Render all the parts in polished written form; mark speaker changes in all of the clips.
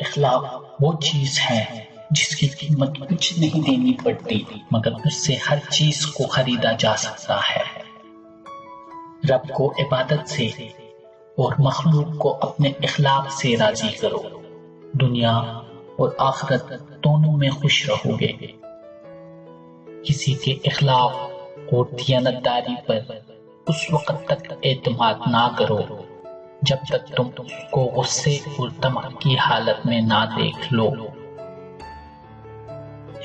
Speaker 1: اخلاق وہ چیز ہے جس کی قیمت کچھ نہیں دینی پڑتی، مگر اس سے ہر چیز کو خریدا جا سکتا ہے۔ رب کو عبادت سے اور مخلوق کو اپنے اخلاق سے راضی کرو، دنیا اور آخرت دونوں میں خوش رہو گے۔ کسی کے اخلاق اور دیانتداری پر اس وقت تک اعتماد نہ کرو جب تک تم اس کو غصے اور طمع کی حالت میں نہ دیکھ لو۔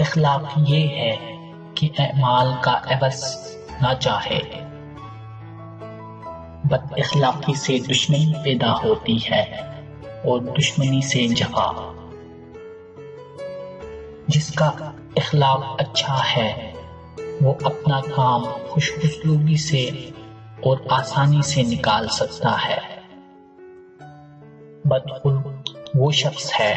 Speaker 1: اخلاق یہ ہے کہ اعمال کا عوض نہ چاہے۔ بد اخلاقی سے دشمنی پیدا ہوتی ہے اور دشمنی سے جفا۔ جس کا اخلاق اچھا ہے وہ اپنا کام خوش اسلوبی سے اور آسانی سے نکال سکتا ہے۔ بدخلق وہ شخص ہے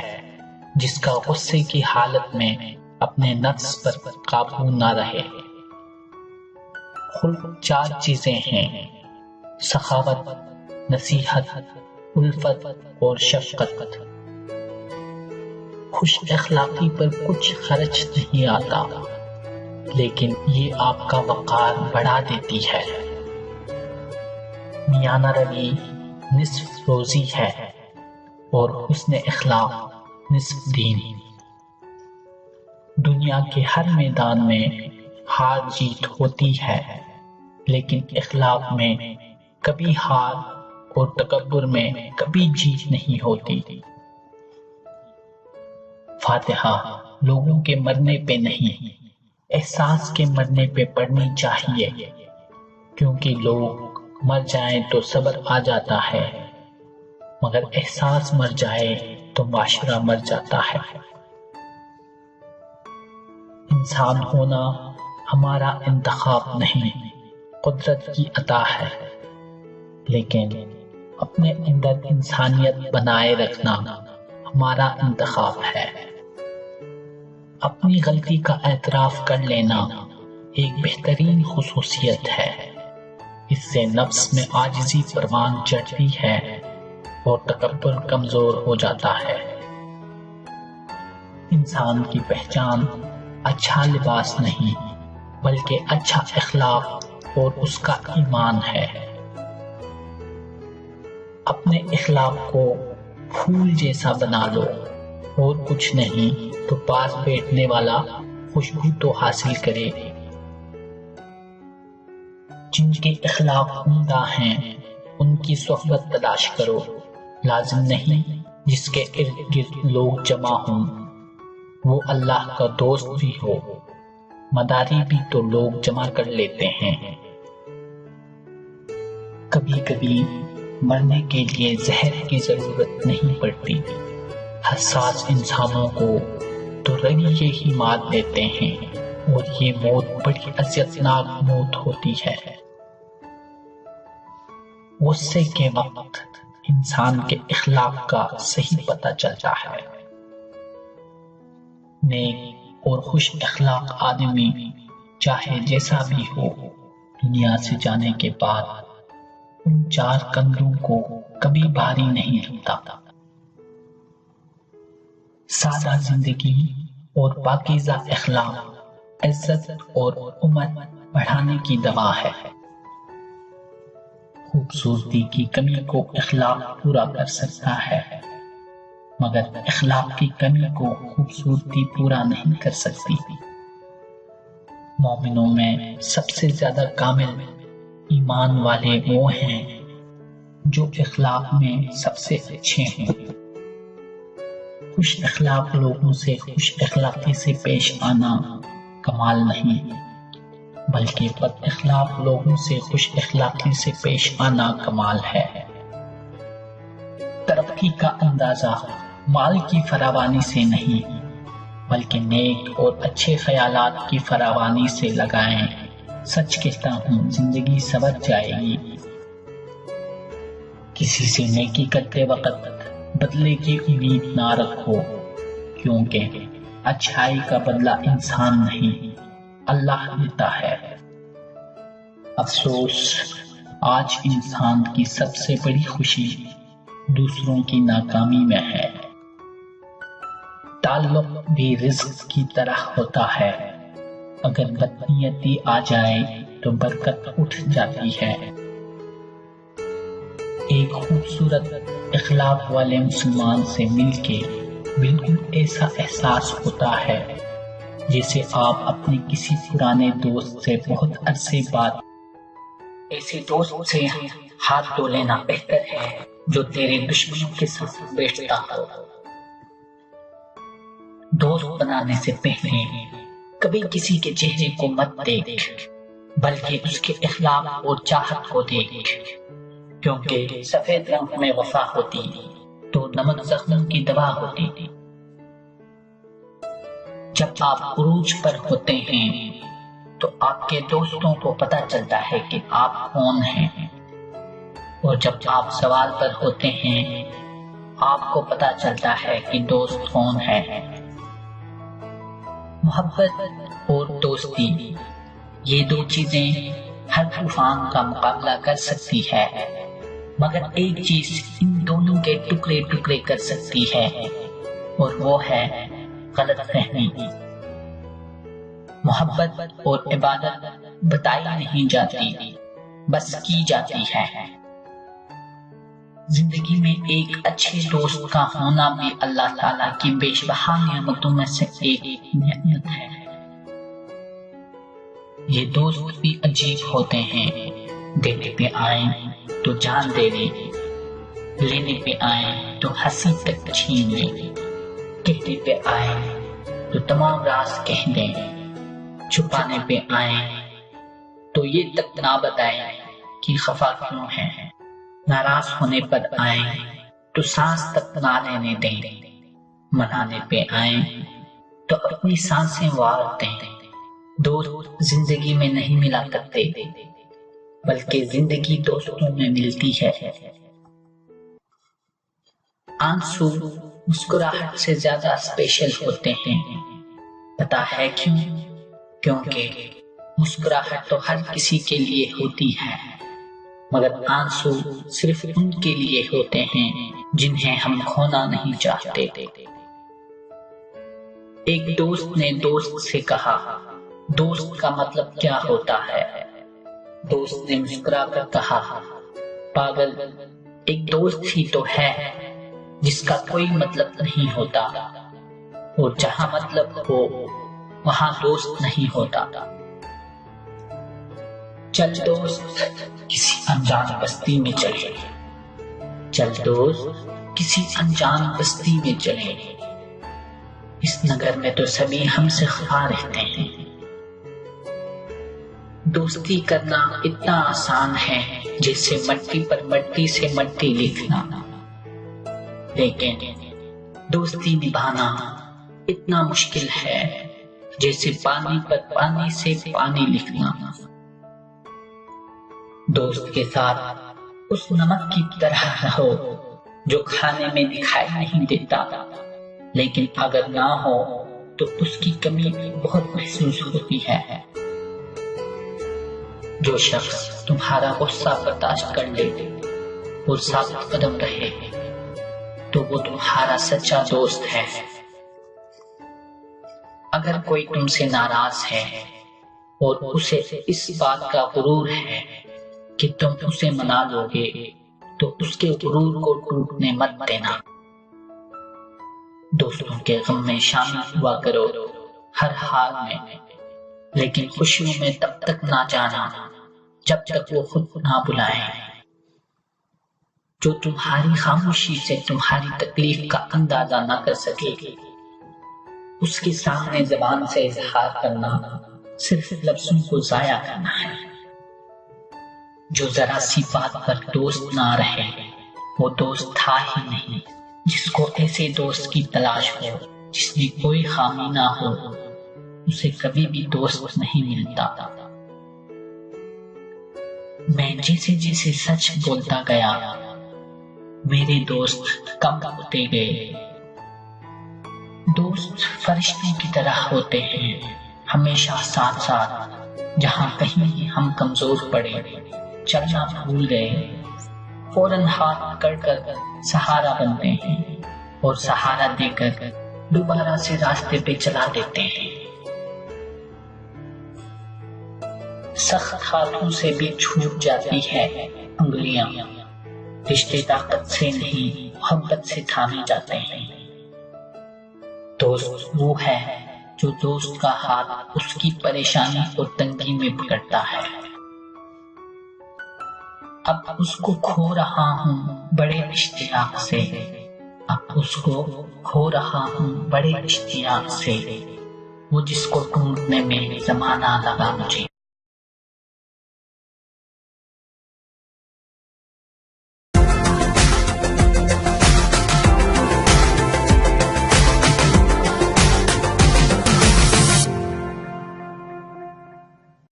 Speaker 1: جس کا غصے کی حالت میں اپنے نفس پر قابو نہ رہے۔ خلق 4 چیزیں ہیں: سخاوت، نصیحت، الفت اور شفقت۔ خوش اخلاقی پر کچھ خرچ نہیں آتا، لیکن یہ آپ کا وقار بڑھا دیتی ہے۔ میانہ روی نصف روزی ہے اور حسن اخلاق نصف دین۔ دنیا کے ہر میدان میں ہار جیت ہوتی ہے، لیکن اخلاق میں کبھی ہار اور تکبر میں کبھی جیت نہیں ہوتی۔ فاتحہ لوگوں کے مرنے پہ نہیں، احساس کے مرنے پہ پڑھنی چاہیے، کیونکہ لوگ مر جائیں تو صبر آ جاتا ہے، مگر احساس مر جائے تو معاشرہ مر جاتا ہے۔ انسان ہونا ہمارا انتخاب نہیں، قدرت کی عطا ہے، لیکن اپنے اندر انسانیت بنائے رکھنا ہمارا انتخاب ہے۔ اپنی غلطی کا اعتراف کر لینا ایک بہترین خصوصیت ہے۔ اس سے نفس میں عاجزی پروان چڑھتی ہے اور تکبر کمزور ہو جاتا ہے۔ انسان کی پہچان اچھا لباس نہیں، بلکہ اچھا اخلاق اور اس کا ایمان ہے۔ اپنے اخلاق کو پھول جیسا بنا لو، اور کچھ نہیں تو پاس بیٹھنے والا خوشبو تو حاصل کرے۔ جن کے اخلاق عمدہ ہیں ان کی صحبت تلاش کرو، لازم نہیں جس کے ارد گرد لوگ جمع ہوں وہ اللہ کا دوست بھی ہو، مداری بھی تو لوگ جمع کر لیتے ہیں۔ کبھی کبھی مرنے کے لیے زہر کی ضرورت نہیں پڑتی، حساس انسانوں کو تو رویے ہی مار دیتے ہیں، اور یہ موت بڑی اذیتناک موت ہوتی ہے۔ غصے کے وقت انسان کے اخلاق کا صحیح پتہ چلتا ہے۔ نیک اور خوش اخلاق آدمی چاہے جیسا بھی ہو، دنیا سے جانے کے بعد ان 4 کندھوں کو کبھی بھاری نہیں لگتا۔ سادہ زندگی اور پاکیزہ اخلاق عزت اور عمر بڑھانے کی دوا ہے۔ خوبصورتی کی کمی کو اخلاق پورا کر سکتا ہے، مگر اخلاق کی کمی کو خوبصورتی پورا نہیں کر سکتی۔ مومنوں میں سب سے زیادہ کامل ایمان والے وہ ہیں جو اخلاق میں سب سے اچھے ہیں۔ خوش اخلاق لوگوں سے خوش اخلاقی سے پیش آنا کمال نہیں، بلکہ بد اخلاق لوگوں سے خوش اخلاقی سے پیش آنا کمال ہے۔ ترقی کا اندازہ مال کی فراوانی سے نہیں، بلکہ نیک اور اچھے خیالات کی فراوانی سے لگائیں۔ سچ کہتا ہوں زندگی سنور جائے گی۔ کسی سے نیکی کرتے وقت بدلے کی امید نہ رکھو، کیونکہ اچھائی کا بدلہ انسان نہیں اللہ دیتا ہے۔ افسوس، آج انسان کی سب سے بڑی خوشی دوسروں کی ناکامی میں ہے۔ تعلق بھی رزق کی طرح ہوتا ہے، اگر بدنیتی آ جائے تو برکت اٹھ جاتی ہے۔ ایک خوبصورت اخلاق والے مسلمان سے مل کے بالکل ایسا احساس ہوتا ہے جیسے آپ اپنے کسی پرانے دوست سے بہت عرصے بعد۔ ایسے دوست سے ہاتھ دھو لینا بہتر ہے جو تیرے دشمنوں کے ساتھ بیٹھتا ہو۔ دوست بنانے سے پہلے کبھی کسی کے چہرے کو مت دیکھ، بلکہ اس کے اخلاق اور چاہت کو دیکھ، کیونکہ سفید رنگ میں وفا ہوتی تو نمک زخموں کی دوا ہوتی۔ جب آپ عروج پر ہوتے ہیں تو آپ کے دوستوں کو پتہ چلتا ہے کہ آپ کون ہیں، اور جب آپ زوال پر ہوتے ہیں آپ کو پتہ چلتا ہے کہ دوست کون ہے۔ محبت اور دوستی، یہ دو چیزیں ہر طوفان کا مقابلہ کر سکتی ہے، مگر ایک چیز ان دونوں کے ٹکڑے ٹکڑے کر سکتی ہے، اور وہ ہے غلط فہمی۔ محبت اور عبادت بتائی نہیں جاتی، بس کی جاتی ہے۔ زندگی میں ایک اچھے دوست کا ہونا بھی اللہ تعالیٰ کی بیش بہا نعمتوں میں سے ایک نعمت ہے۔ یہ دوست بھی عجیب ہوتے ہیں، دینے پہ آئیں تو جان دے دیں، لینے پہ آئیں تو ہنسی تک چھین لیں، کہنے پہ آئیں تو تمام راز کہہ دیں، چھپانے پہ آئیں تو یہ تک نہ بتائیں کہ خفا کیوں ہیں، ناراض ہونے پر آئیں تو سانس تک نہ لینے دیں، منانے پہ آئیں تو اپنی سانسیں وار دیں۔ دوست زندگی میں نہیں ملا کرتے، بلکہ زندگی دوستوں میں ملتی ہے۔ آنسو مسکراہٹ سے زیادہ اسپیشل ہوتے ہیں، پتا ہے کیوں؟ کیونکہ مسکراہٹ تو ہر کسی کے لیے ہوتی ہے، مگر آنسو صرف ان کے لیے ہوتے ہیں جنہیں ہم کھونا نہیں چاہتے۔ ایک دوست نے دوست سے کہا، دوست کا مطلب کیا ہوتا ہے؟ دوست نے مسکرا کر کہا، پاگل، ایک دوست ہی تو ہے جس کا کوئی مطلب نہیں ہوتا، اور جہاں مطلب ہو وہاں دوست نہیں ہوتا۔ چل دوست کسی انجان بستی میں چلے، چل دوست کسی انجان بستی میں چلے، اس نگر میں تو سبھی ہم سے خفا رہتے ہیں۔ دوستی کرنا اتنا آسان ہے جیسے مٹی پر مٹی سے مٹی لکھنا، لیکن دوستی نبھانا اتنا مشکل ہے جیسے پانی پر پانی سے پانی لکھنا۔ دوست کے ساتھ اس نمک کی طرح رہو جو کھانے میں دکھائی نہیں دیتا، لیکن اگر نہ ہو تو اس کی کمی بہت محسوس ہوتی ہے۔ جو شخص تمہارا غصہ برداشت کر لے اور ثابت قدم رہے تو وہ تمہارا سچا دوست ہے۔ اگر کوئی تم سے ناراض ہے اور اسے اس بات کا غرور ہے کہ تم اسے منا لو گے تو اس کے غرور کو ٹوٹنے مت دینا۔ دوستوں کے غم میں شامل ہوا کرو ہر حال میں، لیکن خوشیوں میں تب تک نہ جانا جب تک وہ خود نہ بلائیں۔ جو تمہاری خاموشی سے تمہاری تکلیف کا اندازہ نہ کر سکے، اس کے سامنے زبان سے اظہار کرنا صرف لفظوں کو ضائع کرنا ہے۔ جو ذرا سی بات پر دوست نہ رہے وہ دوست تھا ہی نہیں۔ جس کو ایسے دوست کی تلاش ہو جس میں کوئی خامی نہ ہو، اسے کبھی بھی دوست نہیں ملتا۔ میں جیسے جیسے سچ بولتا گیا میرے دوست کم ہوتے گئے۔ دوست فرشتوں کی طرح ہوتے ہیں، ہمیشہ ساتھ ساتھ، جہاں کہیں بھی ہم کمزور پڑے، چلنا بھول گئے، فوراً ہاتھ پکڑ کر سہارا بنتے ہیں اور سہارا دے کر دوبارہ سے راستے پہ چلا دیتے ہیں۔ سخت ہاتھوں سے بھی چھوٹ جاتی ہے انگلیاں، رشتے طاقت سے نہیں محبت سے تھامے جاتے ہیں۔ دوست وہ ہے جو دوست کا ہاتھ اس کی پریشانی اور تنگی میں پکڑتا ہے۔ اب اس کو کھو رہا ہوں بڑے اشتیاق سے، اب اس کو کھو رہا ہوں بڑے اشتیاق سے، وہ جس کو ڈھونڈنے میں زمانہ لگا مجھے۔